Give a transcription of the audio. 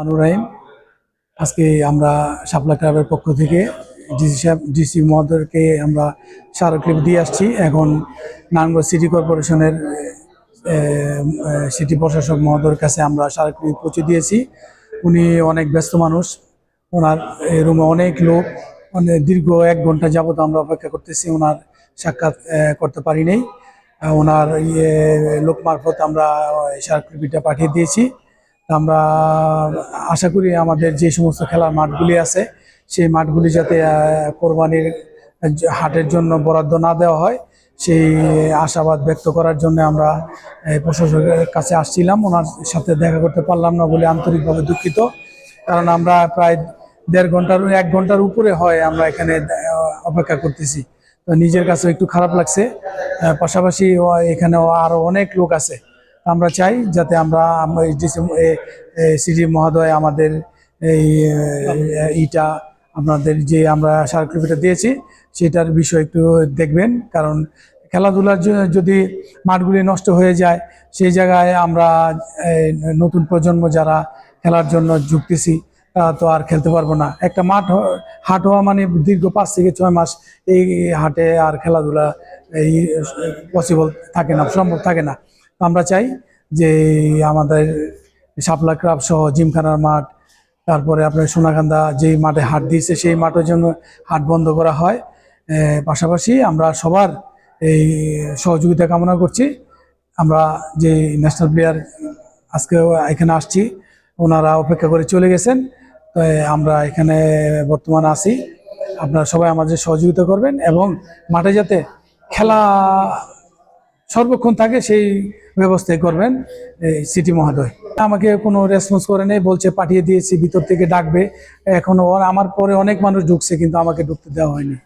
আমানুর রহিম। আজকে আমরা শাপলা ক্লাবের পক্ষ থেকে ডিসি মহোদয়কে আমরা স্মারকলিপি দিয়ে আসছি। এখন নারায়ণগঞ্জ সিটি কর্পোরেশনের সিটি প্রশাসক মহোদয়ের কাছে আমরা স্মারকলিপি পৌঁছে দিয়েছি। উনি অনেক ব্যস্ত মানুষ, ওনার রুমে অনেক লোক, দীর্ঘ 1 ঘন্টা যাবত আমরা অপেক্ষা করতেছি, ওনার সাক্ষাৎ করতে পারি নাই। ওনার লোক মারফত আমরা স্মারকলিপিটা পাঠিয়ে দিয়েছি। আমরা আশা করি আমাদের যে সমস্ত খেলার মাঠগুলি আছে সেই মাঠগুলি যাতে কোরবানির হাটের জন্য বরাদ্দ না দেওয়া হয়, সেই আশাবাদ ব্যক্ত করার জন্য আমরা প্রশাসকের কাছে আসছিলাম। ওনার সাথে দেখা করতে পারলাম না বলে আন্তরিকভাবে দুঃখিত, কারণ আমরা প্রায় 1 ঘন্টার উপরে হয় আমরা এখানে অপেক্ষা করতেছি। তো নিজের কাছে একটু খারাপ লাগছে। পাশাপাশি এখানে আরো অনেক লোক আছে। আমরা চাই যাতে আমরা সিডি মহোদয় আমাদের এইটা আপনাদের যে আমরা স্মারকলিপিটা দিয়েছি সেটার বিষয় একটু দেখবেন, কারণ খেলাধুলার যদি মাঠগুলি নষ্ট হয়ে যায় সেই জায়গায় আমরা নতুন প্রজন্ম যারা খেলার জন্য যুক্তেছি তারা তো আর খেলতে পারবো না। একটা হাট হওয়া মানে দীর্ঘ 5 থেকে 6 মাস এই হাটে আর খেলাধুলা পসিবল থাকে না, সম্ভব থাকে না। আমরা চাই যে আমাদের শাপলা ক্লাব সহ জিমখানার মাঠ, তারপরে আপনার সোনাকান্দা যেই মাঠে হাট দিয়েছে সেই মাঠের জন্য হাট বন্ধ করা হয়। পাশাপাশি আমরা সবার এই সহযোগিতা কামনা করছি। আমরা যে ন্যাশনাল প্লেয়ার আজকে এখানে আসছি, ওনারা অপেক্ষা করে চলে গেছেন, আমরা এখানে বর্তমানে আছি। আপনারা সবাই আমাদের সহযোগিতা করবেন এবং মাঠে যাতে খেলা সর্বক্ষণ থাকে সেই ব্যবস্থাই করবেন সিটি মহোদয়। আমাকে কোনো রেসপন্স করে নেই, বলছে পাঠিয়ে দিয়েছি, ভিতর থেকে ডাকবে। এখনো আমার পরে অনেক মানুষ ঢুকছে কিন্তু আমাকে ঢুকতে দেওয়া হয়নি।